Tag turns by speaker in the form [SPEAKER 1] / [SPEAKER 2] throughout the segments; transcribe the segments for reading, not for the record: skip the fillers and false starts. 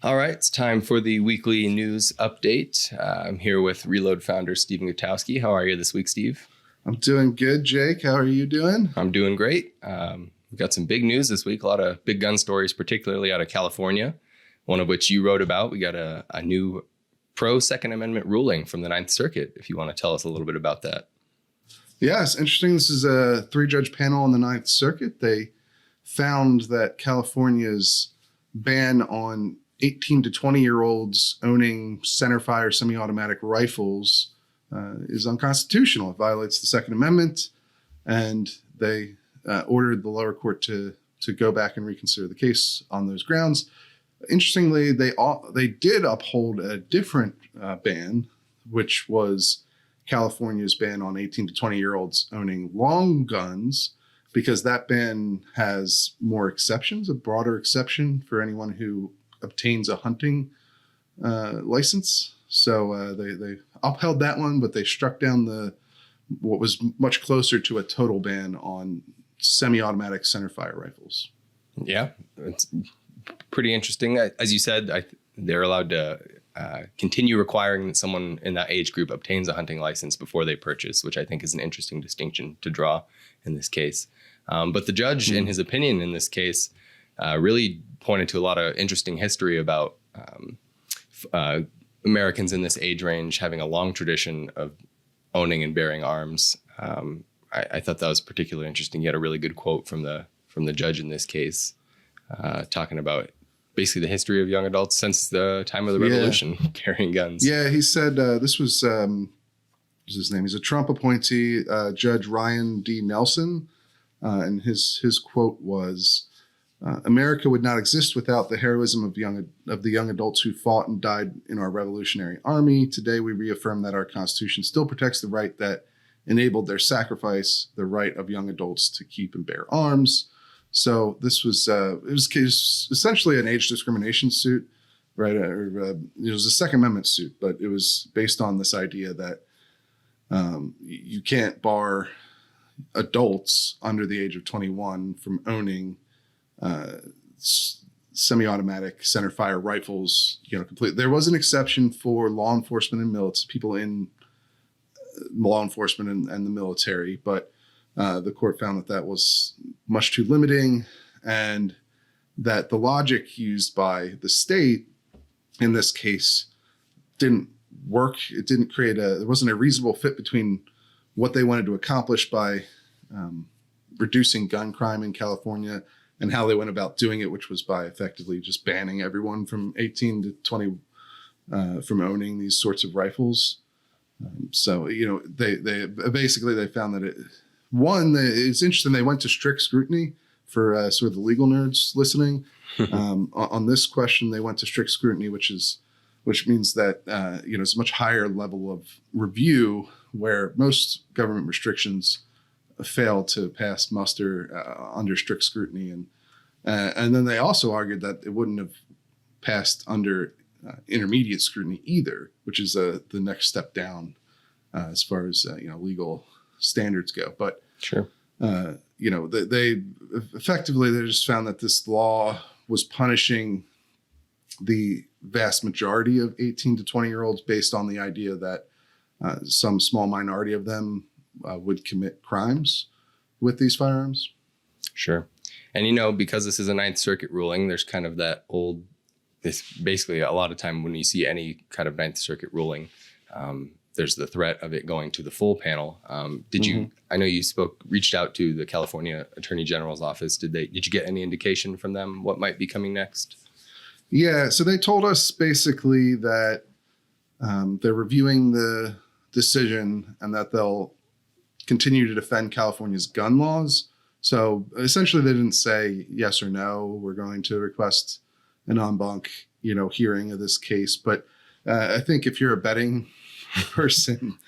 [SPEAKER 1] All right, it's time for the weekly news update. I'm here with Reload founder Stephen Gutowski. How are you this week, Steve?
[SPEAKER 2] I'm doing good, Jake. How are you doing?
[SPEAKER 1] I'm doing great. We've got some big news this week, a lot of big gun stories, particularly out of California, one of which you wrote about. We got a new pro-Second Amendment ruling from the Ninth Circuit, if you want to tell us a little bit about that.
[SPEAKER 2] Yeah, it's interesting. This is a 3-judge panel on the Ninth Circuit. They found that California's ban on 18 to 20-year-olds owning centerfire semi-automatic rifles is unconstitutional. It violates the Second Amendment, and they ordered the lower court to go back and reconsider the case on those grounds. Interestingly, they did uphold a different ban, which was California's ban on 18 to 20-year-olds owning long guns, because that ban has more exceptions, a broader exception for anyone who obtains a hunting license. So they upheld that one, but they struck down what was much closer to a total ban on semi-automatic centerfire rifles.
[SPEAKER 1] Yeah, it's pretty interesting. As you said, they're allowed to continue requiring that someone in that age group obtains a hunting license before they purchase, which I think is an interesting distinction to draw in this case. But the judge, in his opinion in this case, really pointed to a lot of interesting history about Americans in this age range having a long tradition of owning and bearing arms. I thought that was particularly interesting. You had a really good quote from the judge in this case, talking about basically the history of young adults since the time of the revolution carrying guns.
[SPEAKER 2] Yeah, he said this was what's his name? He's a Trump appointee, Judge Ryan D. Nelson, and his quote was, "America would not exist without the heroism of the young adults who fought and died in our Revolutionary Army. Today, we reaffirm that our Constitution still protects the right that enabled their sacrifice, the right of young adults to keep and bear arms." So this was it was essentially an age discrimination suit, right? It was a Second Amendment suit, but it was based on this idea that you can't bar adults under the age of 21 from owning semi-automatic centerfire rifles, completely. There was an exception for law enforcement and people in law enforcement and the military, but the court found that was much too limiting, and that the logic used by the state in this case didn't work. It didn't there wasn't a reasonable fit between what they wanted to accomplish by reducing gun crime in California and how they went about doing it, which was by effectively just banning everyone from 18 to 20 from owning these sorts of rifles. So, they basically found that it's interesting. They went to strict scrutiny for sort of the legal nerds listening. On this question, they went to strict scrutiny, which means that, it's a much higher level of review, where most government restrictions fail to pass muster under strict scrutiny. And then they also argued that it wouldn't have passed under intermediate scrutiny either, which is the next step down as far as legal standards go. But
[SPEAKER 1] sure,
[SPEAKER 2] they effectively just found that this law was punishing the vast majority of 18 to 20-year-olds based on the idea that some small minority of them would commit crimes with these firearms.
[SPEAKER 1] Sure. And, because this is a Ninth Circuit ruling, there's kind of this basically a lot of time when you see any kind of Ninth Circuit ruling, there's the threat of it going to the full panel. I know you reached out to the California Attorney General's office. Did you get any indication from them what might be coming next?
[SPEAKER 2] Yeah. So they told us basically that they're reviewing the decision and that they'll continue to defend California's gun laws. So essentially they didn't say yes or no, we're going to request an en banc, hearing of this case. But I think if you're a betting person,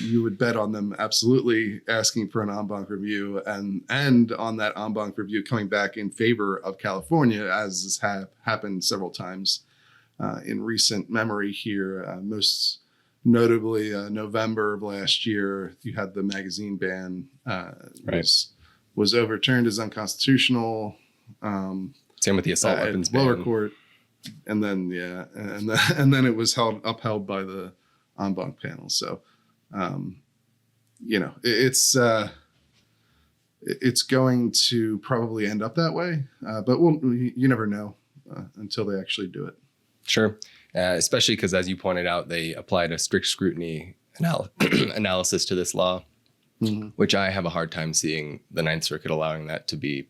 [SPEAKER 2] you would bet on them absolutely asking for an en banc review, and on that en banc review coming back in favor of California, as has happened several times in recent memory here. Most notably, November of last year, you had the magazine ban was overturned as unconstitutional.
[SPEAKER 1] Same with the assault weapons ban.
[SPEAKER 2] Lower court. and then and then it was upheld by the en banc panel. So, it's going to probably end up that way, but you never know until they actually do it.
[SPEAKER 1] Sure. Especially because, as you pointed out, they applied a strict scrutiny analysis to this law, which I have a hard time seeing the Ninth Circuit allowing that to be,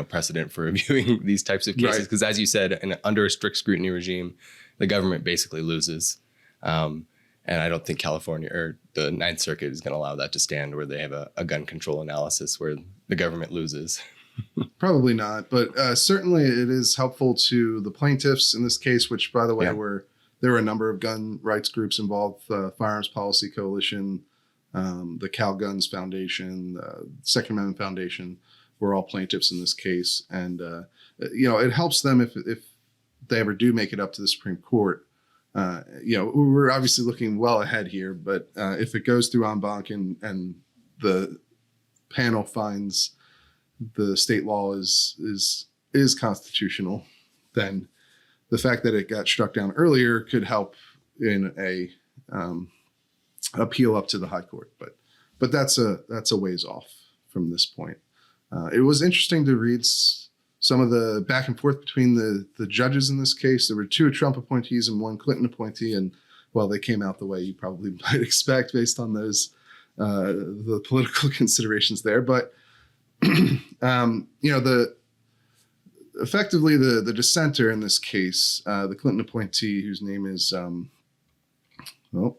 [SPEAKER 1] precedent for reviewing these types of cases. Because as you said, under a strict scrutiny regime, the government basically loses. And I don't think California or the Ninth Circuit is going to allow that to stand, where they have a gun control analysis where the government loses.
[SPEAKER 2] Probably not, but certainly it is helpful to the plaintiffs in this case, which, by the way, there were a number of gun rights groups involved: Firearms Policy Coalition, the Cal Guns Foundation, Second Amendment Foundation were all plaintiffs in this case, and it helps them if they ever do make it up to the Supreme Court. We're obviously looking well ahead here, but if it goes through en banc and the panel finds the state law is constitutional, then the fact that it got struck down earlier could help in a appeal up to the high court. But that's a ways off from this point. It was interesting to read some of the back and forth between the judges in this case. There were 2 Trump appointees and 1 Clinton appointee, and they came out the way you probably might expect based on those the political considerations there. But effectively the dissenter in this case, the Clinton appointee, whose name is what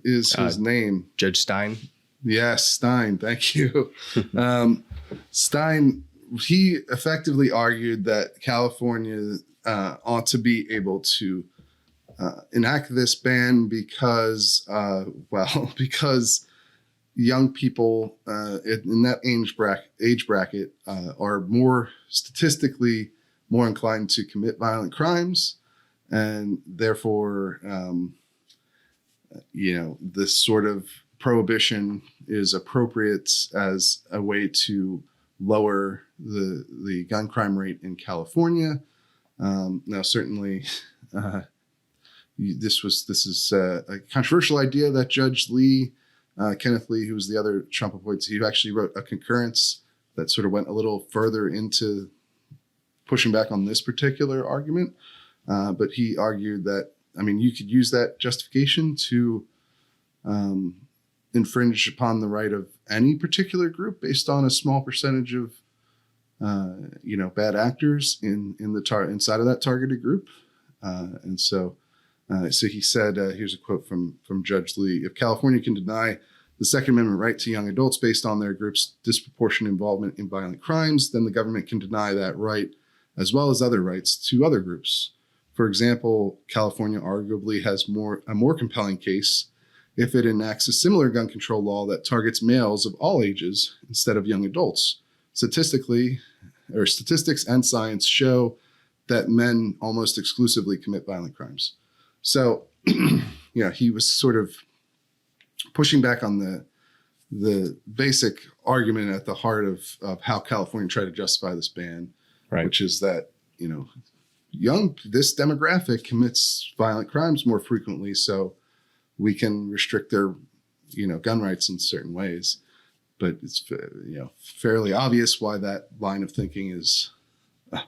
[SPEAKER 2] is his name?
[SPEAKER 1] Judge Stein.
[SPEAKER 2] Yes, Stein. Thank you. Stein. He effectively argued that California ought to be able to enact this ban because young people in that age bracket are statistically more inclined to commit violent crimes, and therefore, this sort of prohibition is appropriate as a way to lower the gun crime rate in California. Now, certainly, this is a controversial idea that Judge Lee, Kenneth Lee, who was the other Trump appointee, who actually wrote a concurrence that sort of went a little further into pushing back on this particular argument. But he argued that, you could use that justification to infringe upon the right of any particular group based on a small percentage of, bad actors inside of that targeted group. And so he said, here's a quote from Judge Lee: "If California can deny the Second Amendment right to young adults based on their group's disproportionate involvement in violent crimes, then the government can deny that right as well as other rights to other groups. For example, California arguably has a more compelling case if it enacts a similar gun control law that targets males of all ages instead of young adults. Statistics and science show that men almost exclusively commit violent crimes." So, he was sort of pushing back on the basic argument at the heart of how California tried to justify this ban,
[SPEAKER 1] right,
[SPEAKER 2] which is that, this demographic commits violent crimes more frequently, so we can restrict their, gun rights in certain ways. But it's, fairly obvious why that line of thinking is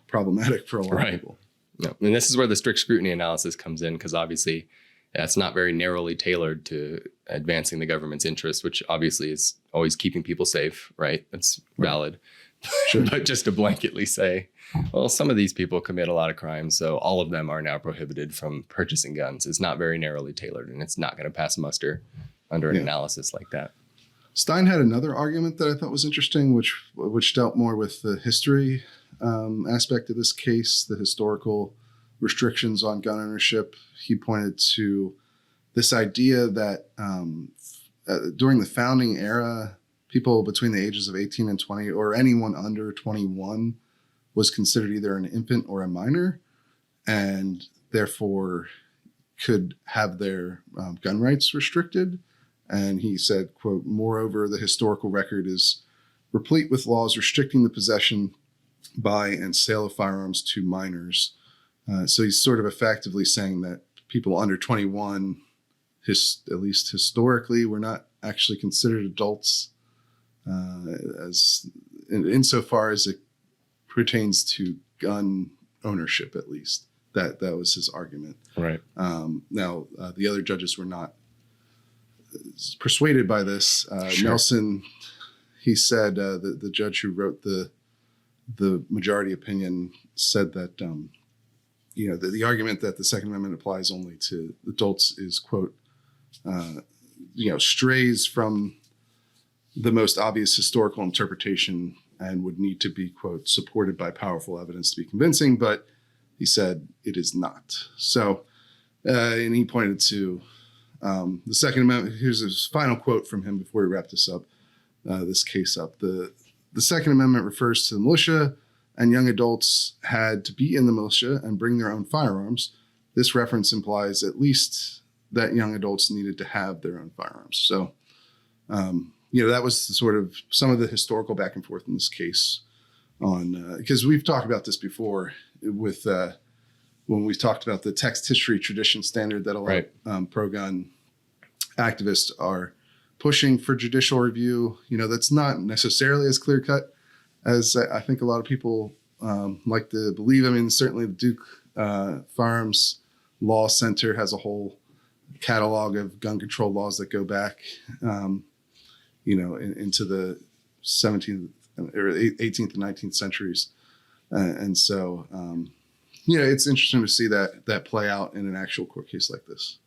[SPEAKER 2] problematic for a lot of people.
[SPEAKER 1] No. And this is where the strict scrutiny analysis comes in, because obviously it's not very narrowly tailored to advancing the government's interest, which obviously is always keeping people safe, right? That's valid. Sure. But just to blanketly say, well, some of these people commit a lot of crimes, so all of them are now prohibited from purchasing guns, is not very narrowly tailored, and it's not going to pass muster under an analysis like that.
[SPEAKER 2] Stein had another argument that I thought was interesting, which dealt more with the history aspect of this case, the historical restrictions on gun ownership. He pointed to this idea that during the founding era, people between the ages of 18 and 20, or anyone under 21, was considered either an infant or a minor, and therefore could have their gun rights restricted. And he said, quote, "Moreover, the historical record is replete with laws restricting the possession by and sale of firearms to minors, So he's sort of effectively saying that people under 21, at least historically, were not actually considered adults as insofar as it pertains to gun ownership, at least. That was his argument.
[SPEAKER 1] Right.
[SPEAKER 2] Now, the other judges were not persuaded by this.
[SPEAKER 1] Sure.
[SPEAKER 2] Nelson, he said, the judge who wrote the majority opinion said that, the argument that the Second Amendment applies only to adults is, quote, strays from the most obvious historical interpretation and would need to be, quote, supported by powerful evidence to be convincing. But he said it is not. So, and he pointed to the Second Amendment. Here's his final quote from him before we wrap this case up. The Second Amendment refers to the militia, and young adults had to be in the militia and bring their own firearms. This reference implies at least that young adults needed to have their own firearms. So, that was sort of some of the historical back and forth in this case on, because we've talked about this before with when we talked about the text history tradition standard that a lot of pro-gun activists are pushing for judicial review. That's not necessarily as clear cut as I think a lot of people like to believe. I mean, certainly the Duke Firearms Law Center has a whole catalog of gun control laws that go back, into the 17th or 18th and 19th centuries. And so, it's interesting to see that play out in an actual court case like this.